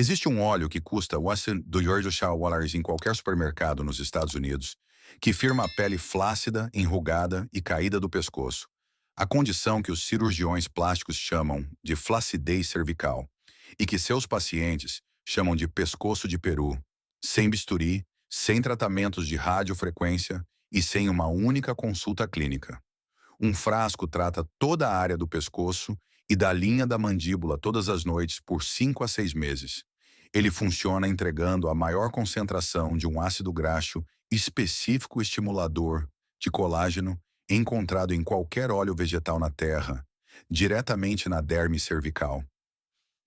Existe um óleo que custa $200 em qualquer supermercado nos Estados Unidos, que firma a pele flácida, enrugada e caída do pescoço, a condição que os cirurgiões plásticos chamam de flacidez cervical e que seus pacientes chamam de pescoço de peru, sem bisturi, sem tratamentos de radiofrequência e sem uma única consulta clínica. Um frasco trata toda a área do pescoço e da linha da mandíbula todas as noites por 5 a 6 meses. Ele funciona entregando a maior concentração de um ácido graxo específico estimulador de colágeno encontrado em qualquer óleo vegetal na Terra, diretamente na derme cervical.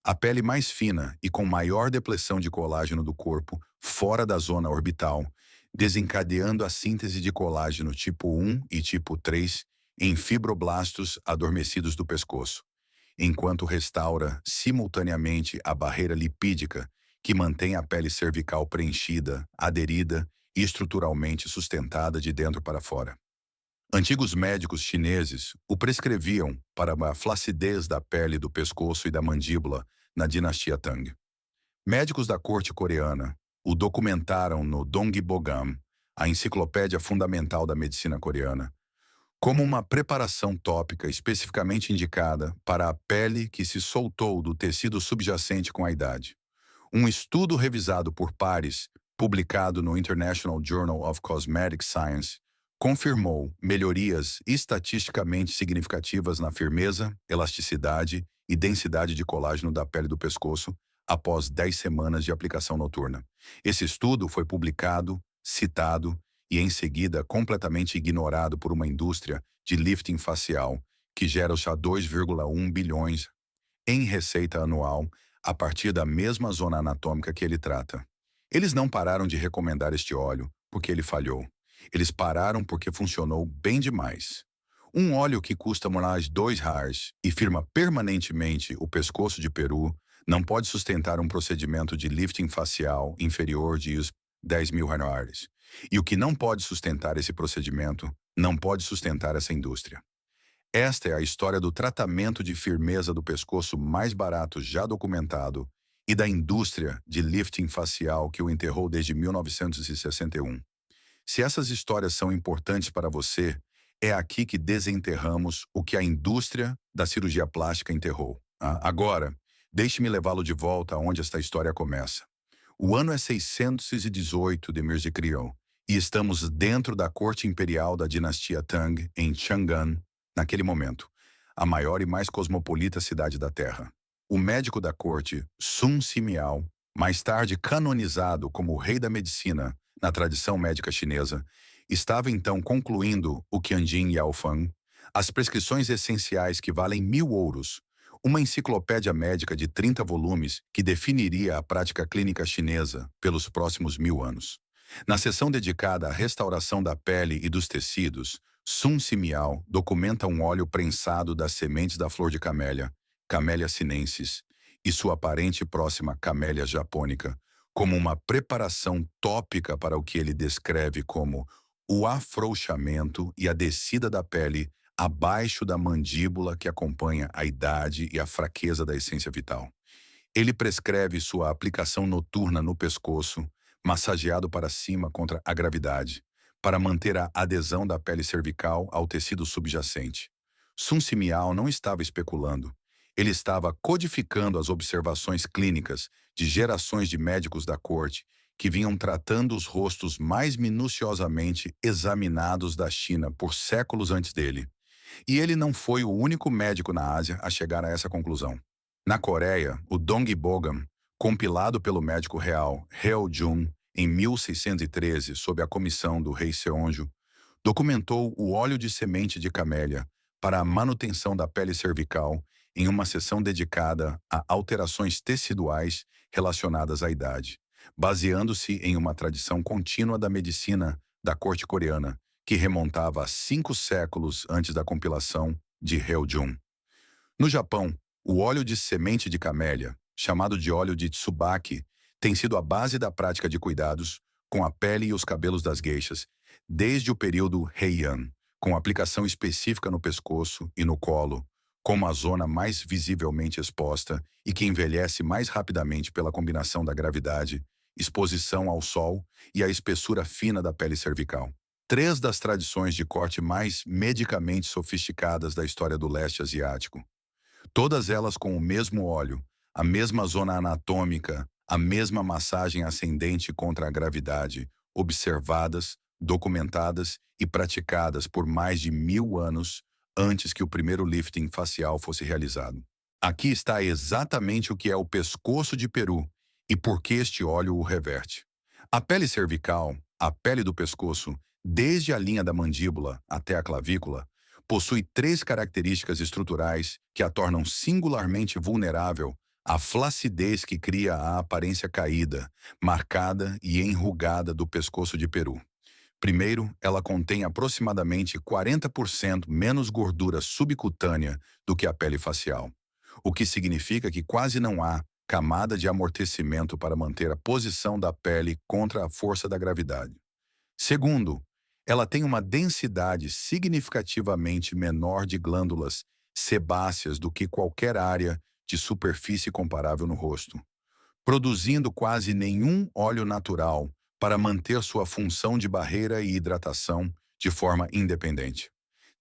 A pele mais fina e com maior depressão de colágeno do corpo, fora da zona orbital, desencadeando a síntese de colágeno tipo 1 e tipo 3 em fibroblastos adormecidos do pescoço, enquanto restaura simultaneamente a barreira lipídica que mantém a pele cervical preenchida, aderida e estruturalmente sustentada de dentro para fora. Antigos médicos chineses o prescreviam para a flacidez da pele do pescoço e da mandíbula na dinastia Tang. Médicos da corte coreana o documentaram no Dongbogam, a enciclopédia fundamental da medicina coreana, como uma preparação tópica especificamente indicada para a pele que se soltou do tecido subjacente com a idade. Um estudo revisado por pares, publicado no International Journal of Cosmetic Science, confirmou melhorias estatisticamente significativas na firmeza, elasticidade e densidade de colágeno da pele do pescoço após 10 semanas de aplicação noturna. Esse estudo foi publicado, citado e em seguida completamente ignorado por uma indústria de lifting facial que gera já 2,1 bilhões em receita anual a partir da mesma zona anatômica que ele trata. Eles não pararam de recomendar este óleo porque ele falhou. Eles pararam porque funcionou bem demais. Um óleo que custa mais $2 e firma permanentemente o pescoço de peru não pode sustentar um procedimento de lifting facial inferior de $10.000. E o que não pode sustentar esse procedimento não pode sustentar essa indústria. Esta é a história do tratamento de firmeza do pescoço mais barato já documentado e da indústria de lifting facial que o enterrou desde 1961. Se essas histórias são importantes para você, é aqui que desenterramos o que a indústria da cirurgia plástica enterrou. Agora, deixe-me levá-lo de volta aonde esta história começa. O ano é 618 de Mircea e estamos dentro da corte imperial da dinastia Tang em Chang'an, naquele momento, a maior e mais cosmopolita cidade da Terra. O médico da corte, Sun Simiao, mais tarde canonizado como o rei da medicina na tradição médica chinesa, estava então concluindo o Qianjin Yaofang, as prescrições essenciais que valem 1.000 ouros, uma enciclopédia médica de 30 volumes que definiria a prática clínica chinesa pelos próximos 1.000 anos. Na seção dedicada à restauração da pele e dos tecidos, Sun Simiao documenta um óleo prensado das sementes da flor de camélia, Camellia sinensis, e sua parente próxima Camellia japônica, como uma preparação tópica para o que ele descreve como o afrouxamento e a descida da pele abaixo da mandíbula que acompanha a idade e a fraqueza da essência vital. Ele prescreve sua aplicação noturna no pescoço, massageado para cima contra a gravidade, para manter a adesão da pele cervical ao tecido subjacente. Sun Simiao não estava especulando. Ele estava codificando as observações clínicas de gerações de médicos da corte que vinham tratando os rostos mais minuciosamente examinados da China por séculos antes dele. E ele não foi o único médico na Ásia a chegar a essa conclusão. Na Coreia, o Dongbogam, compilado pelo médico real Heo Jun em 1613 sob a comissão do rei Seonjo, documentou o óleo de semente de camélia para a manutenção da pele cervical em uma seção dedicada a alterações teciduais relacionadas à idade, baseando-se em uma tradição contínua da medicina da corte coreana, que remontava a 5 séculos antes da compilação de Heojun. No Japão, o óleo de semente de camélia, chamado de óleo de tsubaki, tem sido a base da prática de cuidados com a pele e os cabelos das geishas desde o período Heian, com aplicação específica no pescoço e no colo, como a zona mais visivelmente exposta e que envelhece mais rapidamente pela combinação da gravidade, exposição ao sol e a espessura fina da pele cervical. Três das tradições de corte mais medicamente sofisticadas da história do leste asiático. Todas elas com o mesmo óleo, a mesma zona anatômica, a mesma massagem ascendente contra a gravidade, observadas, documentadas e praticadas por mais de 1000 anos antes que o primeiro lifting facial fosse realizado. Aqui está exatamente o que é o pescoço de peru e por que este óleo o reverte. A pele cervical, a pele do pescoço, desde a linha da mandíbula até a clavícula, possui três características estruturais que a tornam singularmente vulnerável à flacidez que cria a aparência caída, marcada e enrugada do pescoço de peru. Primeiro, ela contém aproximadamente 40% menos gordura subcutânea do que a pele facial, o que significa que quase não há camada de amortecimento para manter a posição da pele contra a força da gravidade. Segundo, ela tem uma densidade significativamente menor de glândulas sebáceas do que qualquer área de superfície comparável no rosto, produzindo quase nenhum óleo natural para manter sua função de barreira e hidratação de forma independente.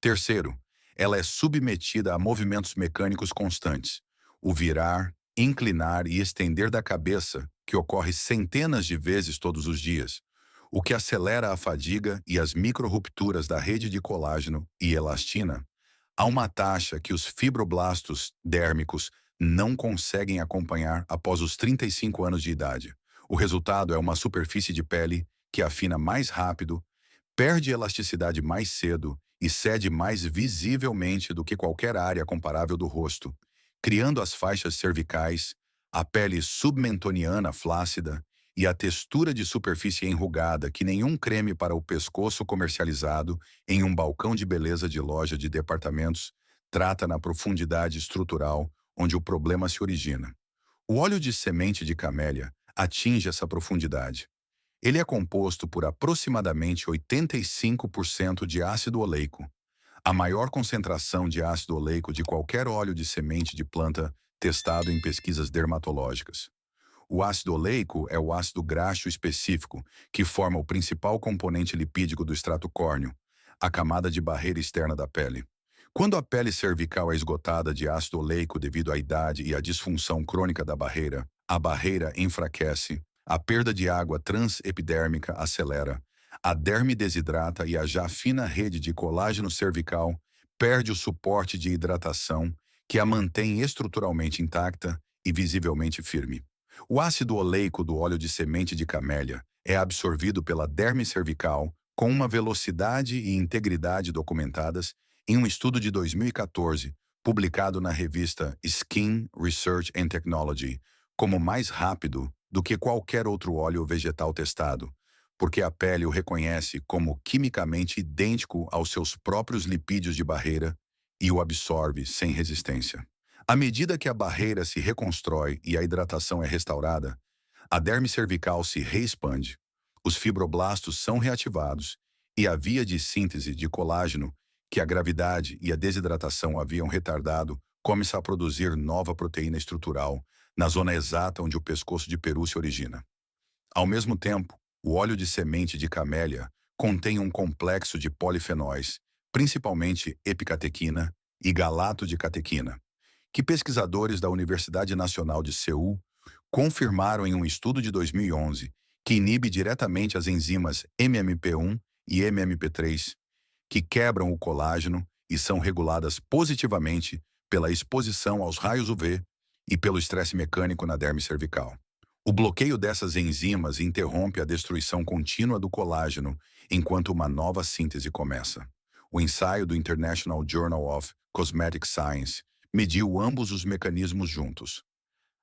Terceiro, ela é submetida a movimentos mecânicos constantes, o virar, inclinar e estender da cabeça, que ocorre centenas de vezes todos os dias, o que acelera a fadiga e as microrrupturas da rede de colágeno e elastina a uma taxa que os fibroblastos dérmicos não conseguem acompanhar após os 35 anos de idade. O resultado é uma superfície de pele que afina mais rápido, perde elasticidade mais cedo e cede mais visivelmente do que qualquer área comparável do rosto, criando as faixas cervicais, a pele submentoniana flácida e a textura de superfície enrugada que nenhum creme para o pescoço comercializado em um balcão de beleza de loja de departamentos trata na profundidade estrutural onde o problema se origina. O óleo de semente de camélia atinge essa profundidade. Ele é composto por aproximadamente 85% de ácido oleico, a maior concentração de ácido oleico de qualquer óleo de semente de planta testado em pesquisas dermatológicas. O ácido oleico é o ácido graxo específico, que forma o principal componente lipídico do extrato córneo, a camada de barreira externa da pele. Quando a pele cervical é esgotada de ácido oleico devido à idade e à disfunção crônica da barreira, a barreira enfraquece, a perda de água transepidérmica acelera, a derme desidrata e a já fina rede de colágeno cervical perde o suporte de hidratação que a mantém estruturalmente intacta e visivelmente firme. O ácido oleico do óleo de semente de camélia é absorvido pela derme cervical com uma velocidade e integridade documentadas em um estudo de 2014, publicado na revista Skin Research and Technology, como mais rápido do que qualquer outro óleo vegetal testado, porque a pele o reconhece como quimicamente idêntico aos seus próprios lipídios de barreira e o absorve sem resistência. À medida que a barreira se reconstrói e a hidratação é restaurada, a derme cervical se reexpande, os fibroblastos são reativados e a via de síntese de colágeno que a gravidade e a desidratação haviam retardado começa a produzir nova proteína estrutural na zona exata onde o pescoço de peru se origina. Ao mesmo tempo, o óleo de semente de camélia contém um complexo de polifenóis, principalmente epicatequina e galato de catequina, que pesquisadores da Universidade Nacional de Seul confirmaram em um estudo de 2011 que inibe diretamente as enzimas MMP1 e MMP3, que quebram o colágeno e são reguladas positivamente pela exposição aos raios UV e pelo estresse mecânico na derme cervical. O bloqueio dessas enzimas interrompe a destruição contínua do colágeno enquanto uma nova síntese começa. O ensaio do International Journal of Cosmetic Science mediu ambos os mecanismos juntos.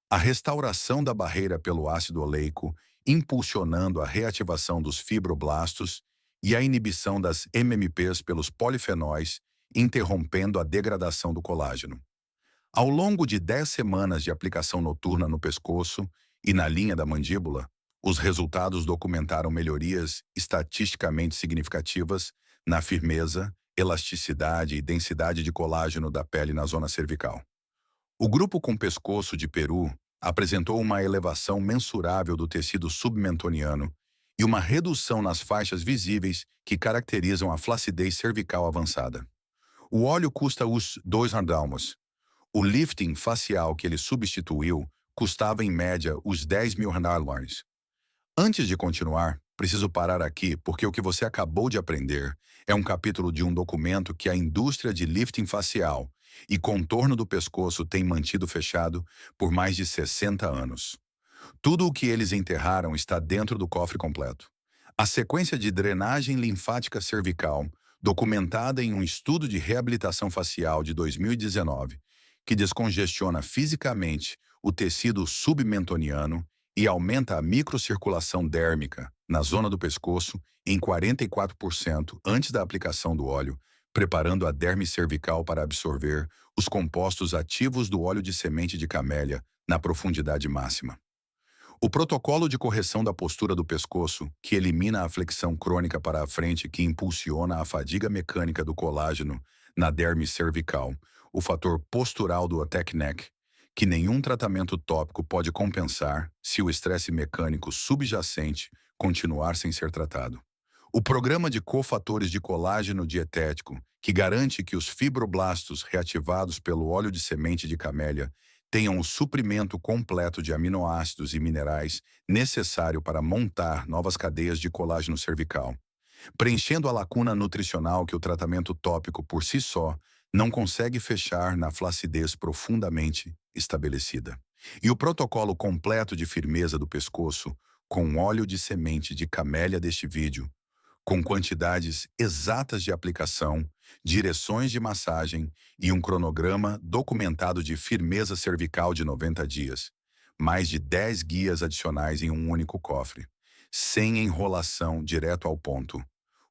A restauração da barreira pelo ácido oleico, impulsionando a reativação dos fibroblastos, e a inibição das MMPs pelos polifenóis, interrompendo a degradação do colágeno. Ao longo de 10 semanas de aplicação noturna no pescoço e na linha da mandíbula, os resultados documentaram melhorias estatisticamente significativas na firmeza, elasticidade e densidade de colágeno da pele na zona cervical. O grupo com pescoço de peru apresentou uma elevação mensurável do tecido submentoniano e uma redução nas faixas visíveis que caracterizam a flacidez cervical avançada. O óleo custa os $2. O lifting facial que ele substituiu custava em média os $10.000. Antes de continuar, preciso parar aqui porque o que você acabou de aprender é um capítulo de um documento que a indústria de lifting facial e contorno do pescoço tem mantido fechado por mais de 60 anos. Tudo o que eles enterraram está dentro do cofre completo. A sequência de drenagem linfática cervical, documentada em um estudo de reabilitação facial de 2019, que descongestiona fisicamente o tecido submentoniano e aumenta a microcirculação dérmica na zona do pescoço em 44% antes da aplicação do óleo, preparando a derme cervical para absorver os compostos ativos do óleo de semente de camélia na profundidade máxima. O protocolo de correção da postura do pescoço, que elimina a flexão crônica para a frente que impulsiona a fadiga mecânica do colágeno na derme cervical, o fator postural do attack neck, que nenhum tratamento tópico pode compensar se o estresse mecânico subjacente continuar sem ser tratado. O programa de cofatores de colágeno dietético, que garante que os fibroblastos reativados pelo óleo de semente de camélia tenham o suprimento completo de aminoácidos e minerais necessário para montar novas cadeias de colágeno cervical, preenchendo a lacuna nutricional que o tratamento tópico por si só não consegue fechar na flacidez profundamente estabelecida. E o protocolo completo de firmeza do pescoço com óleo de semente de camélia deste vídeo, com quantidades exatas de aplicação, direções de massagem e um cronograma documentado de firmeza cervical de 90 dias. Mais de 10 guias adicionais em um único cofre, sem enrolação, direto ao ponto.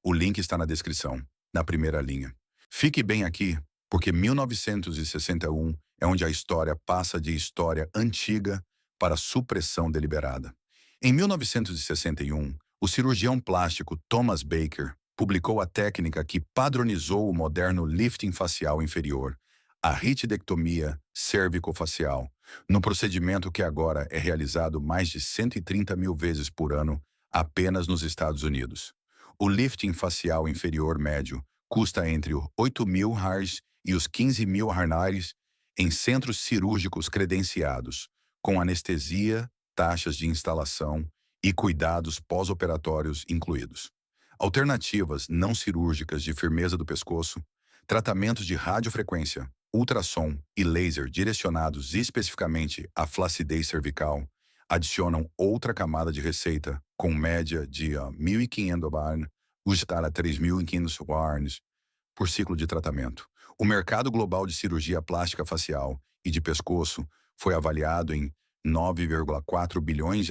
O link está na descrição, na primeira linha. Fique bem aqui, porque 1961 é onde a história passa de história antiga para supressão deliberada. Em 1961, o cirurgião plástico Thomas Baker publicou a técnica que padronizou o moderno lifting facial inferior, a ritidectomia cervicofacial, no procedimento que agora é realizado mais de 130 mil vezes por ano apenas nos Estados Unidos. O lifting facial inferior médio custa entre os $8.000 e os $15.000 em centros cirúrgicos credenciados, com anestesia, taxas de instalação e cuidados pós-operatórios incluídos. Alternativas não cirúrgicas de firmeza do pescoço, tratamentos de radiofrequência, ultrassom e laser direcionados especificamente à flacidez cervical, adicionam outra camada de receita com média de $1.500 a $3.500 por ciclo de tratamento. O mercado global de cirurgia plástica facial e de pescoço foi avaliado em 9,4 bilhões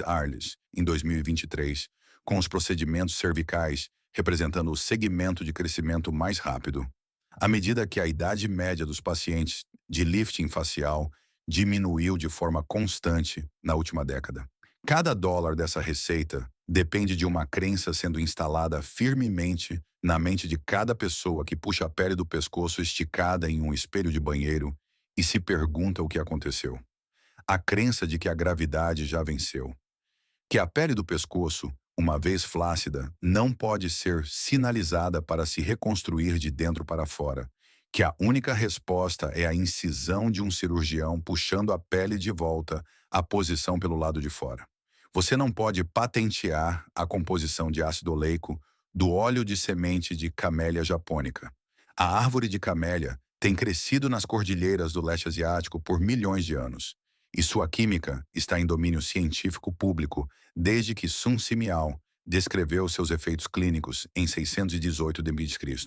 em 2023, com os procedimentos cervicais representando o segmento de crescimento mais rápido. À medida que a idade média dos pacientes de lifting facial diminuiu de forma constante na última década. Cada dólar dessa receita depende de uma crença sendo instalada firmemente na mente de cada pessoa que puxa a pele do pescoço esticada em um espelho de banheiro e se pergunta o que aconteceu. A crença de que a gravidade já venceu. Que a pele do pescoço, uma vez flácida, não pode ser sinalizada para se reconstruir de dentro para fora. Que a única resposta é a incisão de um cirurgião puxando a pele de volta à posição pelo lado de fora. Você não pode patentear a composição de ácido oleico do óleo de semente de camélia japônica. A árvore de camélia tem crescido nas cordilheiras do leste asiático por milhões de anos, e sua química está em domínio científico público desde que Sun Simiao descreveu seus efeitos clínicos em 618 d.C.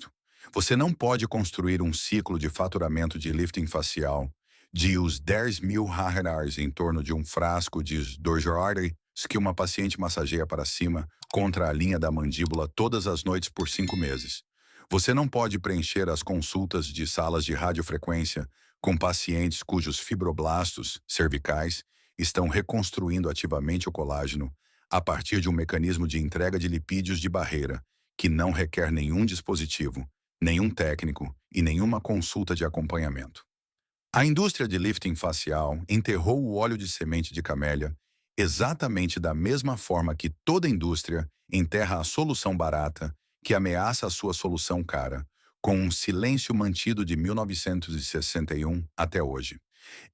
Você não pode construir um ciclo de faturamento de lifting facial de os $10.000 em torno de um frasco de $2 que uma paciente massageia para cima contra a linha da mandíbula todas as noites por 5 meses. Você não pode preencher as consultas de salas de radiofrequência com pacientes cujos fibroblastos cervicais estão reconstruindo ativamente o colágeno a partir de um mecanismo de entrega de lipídios de barreira que não requer nenhum dispositivo, nenhum técnico e nenhuma consulta de acompanhamento. A indústria de lifting facial enterrou o óleo de semente de camélia exatamente da mesma forma que toda indústria enterra a solução barata que ameaça a sua solução cara, com um silêncio mantido de 1961 até hoje.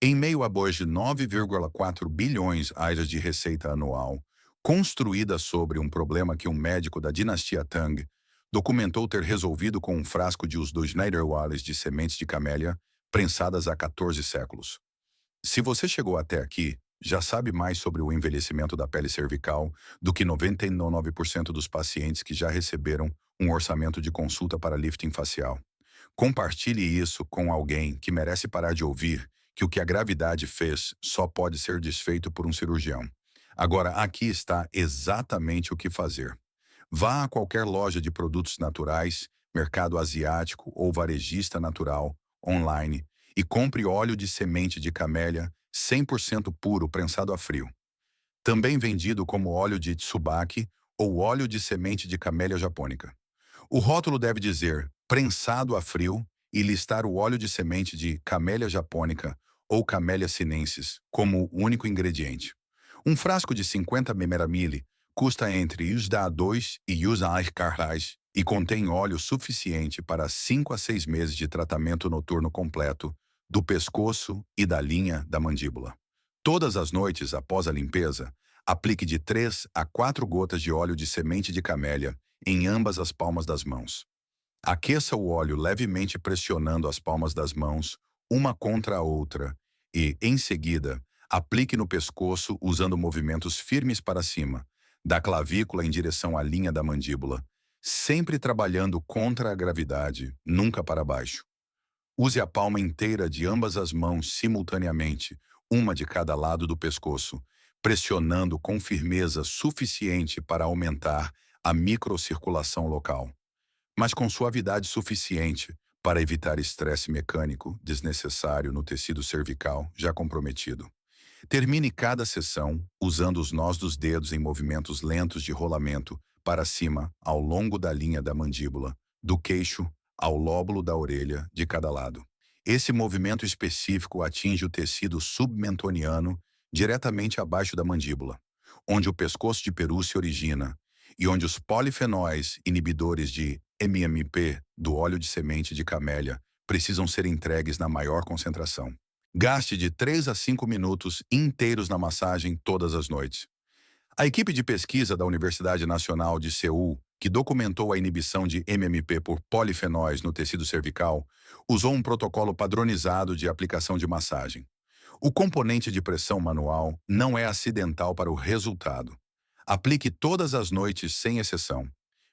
Em meio a boas de 9,4 bilhões de receita anual, construída sobre um problema que um médico da dinastia Tang documentou ter resolvido com um frasco de uso dos Schneider Wallace de sementes de camélia prensadas há 14 séculos. Se você chegou até aqui, já sabe mais sobre o envelhecimento da pele cervical do que 99% dos pacientes que já receberam um orçamento de consulta para lifting facial. Compartilhe isso com alguém que merece parar de ouvir que o que a gravidade fez só pode ser desfeito por um cirurgião. Agora, aqui está exatamente o que fazer. Vá a qualquer loja de produtos naturais, mercado asiático ou varejista natural, online, e compre óleo de semente de camélia 100% puro prensado a frio. Também vendido como óleo de tsubaki ou óleo de semente de camélia japônica. O rótulo deve dizer prensado a frio e listar o óleo de semente de camélia japônica ou camélia sinensis como o único ingrediente. Um frasco de 50 ml custa entre US$2 e US$4 e contém óleo suficiente para 5 a 6 meses de tratamento noturno completo do pescoço e da linha da mandíbula. Todas as noites após a limpeza, aplique de 3 a 4 gotas de óleo de semente de camélia em ambas as palmas das mãos. Aqueça o óleo levemente pressionando as palmas das mãos, uma contra a outra, e, em seguida, aplique no pescoço usando movimentos firmes para cima, da clavícula em direção à linha da mandíbula, sempre trabalhando contra a gravidade, nunca para baixo. Use a palma inteira de ambas as mãos simultaneamente, uma de cada lado do pescoço, pressionando com firmeza suficiente para aumentar a microcirculação local, mas com suavidade suficiente para evitar estresse mecânico desnecessário no tecido cervical já comprometido. Termine cada sessão usando os nós dos dedos em movimentos lentos de rolamento para cima ao longo da linha da mandíbula, do queixo ao lóbulo da orelha de cada lado. Esse movimento específico atinge o tecido submentoniano diretamente abaixo da mandíbula, onde o pescoço de peru se origina e onde os polifenóis inibidores de MMP do óleo de semente de camélia precisam ser entregues na maior concentração. Gaste de 3 a 5 minutos inteiros na massagem todas as noites. A equipe de pesquisa da Universidade Nacional de Seul, que documentou a inibição de MMP por polifenóis no tecido cervical, usou um protocolo padronizado de aplicação de massagem. O componente de pressão manual não é acidental para o resultado. Aplique todas as noites sem exceção.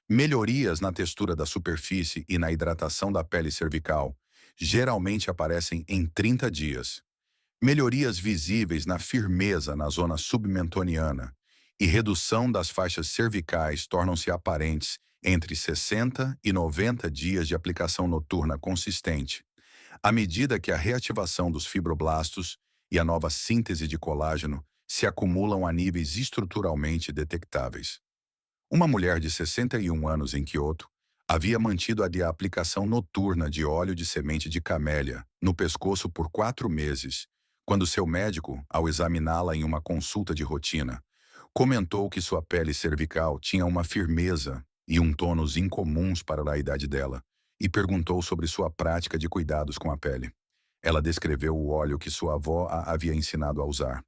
Melhorias na textura da superfície e na hidratação da pele cervical geralmente aparecem em 30 dias. Melhorias visíveis na firmeza na zona submentoniana e redução das faixas cervicais tornam-se aparentes entre 60 e 90 dias de aplicação noturna consistente, à medida que a reativação dos fibroblastos e a nova síntese de colágeno se acumulam a níveis estruturalmente detectáveis. Uma mulher de 61 anos em Kyoto havia mantido a aplicação noturna de óleo de semente de camélia no pescoço por 4 meses, quando seu médico, ao examiná-la em uma consulta de rotina, comentou que sua pele cervical tinha uma firmeza e um tônus incomuns para a idade dela, e perguntou sobre sua prática de cuidados com a pele. Ela descreveu o óleo que sua avó a havia ensinado a usar.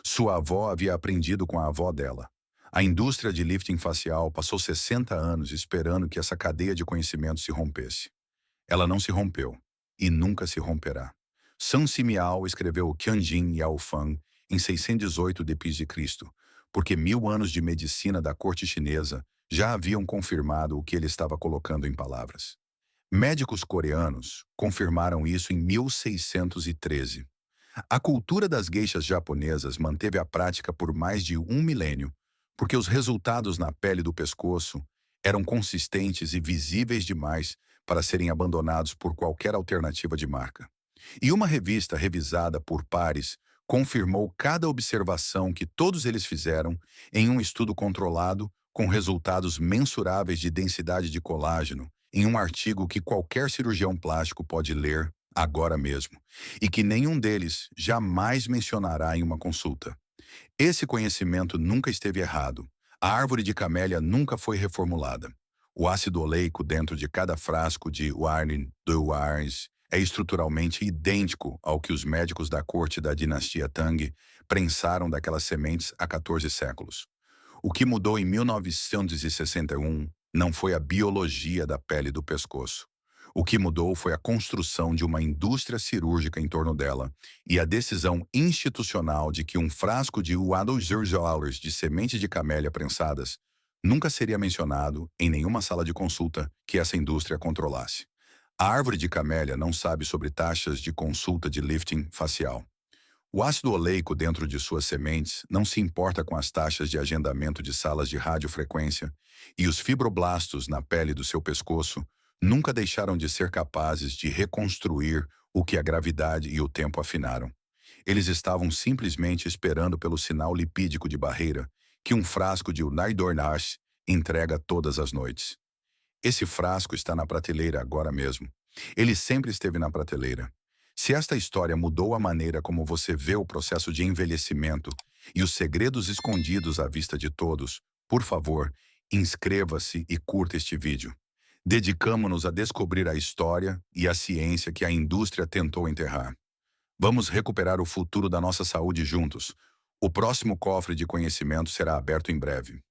Sua avó havia aprendido com a avó dela. A indústria de lifting facial passou 60 anos esperando que essa cadeia de conhecimento se rompesse. Ela não se rompeu, e nunca se romperá. Sun Simiao escreveu o Qianjin Yao Fan em 618 d.C., porque 1000 anos de medicina da corte chinesa já haviam confirmado o que ele estava colocando em palavras. Médicos coreanos confirmaram isso em 1613. A cultura das geishas japonesas manteve a prática por mais de 1 milênio, porque os resultados na pele do pescoço eram consistentes e visíveis demais para serem abandonados por qualquer alternativa de marca. E uma revista revisada por pares confirmou cada observação que todos eles fizeram em um estudo controlado com resultados mensuráveis de densidade de colágeno em um artigo que qualquer cirurgião plástico pode ler agora mesmo, e que nenhum deles jamais mencionará em uma consulta. Esse conhecimento nunca esteve errado. A árvore de camélia nunca foi reformulada. O ácido oleico dentro de cada frasco de Warning do Wars é estruturalmente idêntico ao que os médicos da corte da dinastia Tang prensaram daquelas sementes há 14 séculos. O que mudou em 1961 não foi a biologia da pele do pescoço. O que mudou foi a construção de uma indústria cirúrgica em torno dela e a decisão institucional de que um frasco de $100 de semente de camélia prensadas nunca seria mencionado em nenhuma sala de consulta que essa indústria controlasse. A árvore de camélia não sabe sobre taxas de consulta de lifting facial. O ácido oleico dentro de suas sementes não se importa com as taxas de agendamento de salas de radiofrequência, e os fibroblastos na pele do seu pescoço nunca deixaram de ser capazes de reconstruir o que a gravidade e o tempo afinaram. Eles estavam simplesmente esperando pelo sinal lipídico de barreira que um frasco de Unidornash entrega todas as noites. Esse frasco está na prateleira agora mesmo. Ele sempre esteve na prateleira. Se esta história mudou a maneira como você vê o processo de envelhecimento e os segredos escondidos à vista de todos, por favor, inscreva-se e curta este vídeo. Dedicamo-nos a descobrir a história e a ciência que a indústria tentou enterrar. Vamos recuperar o futuro da nossa saúde juntos. O próximo cofre de conhecimento será aberto em breve.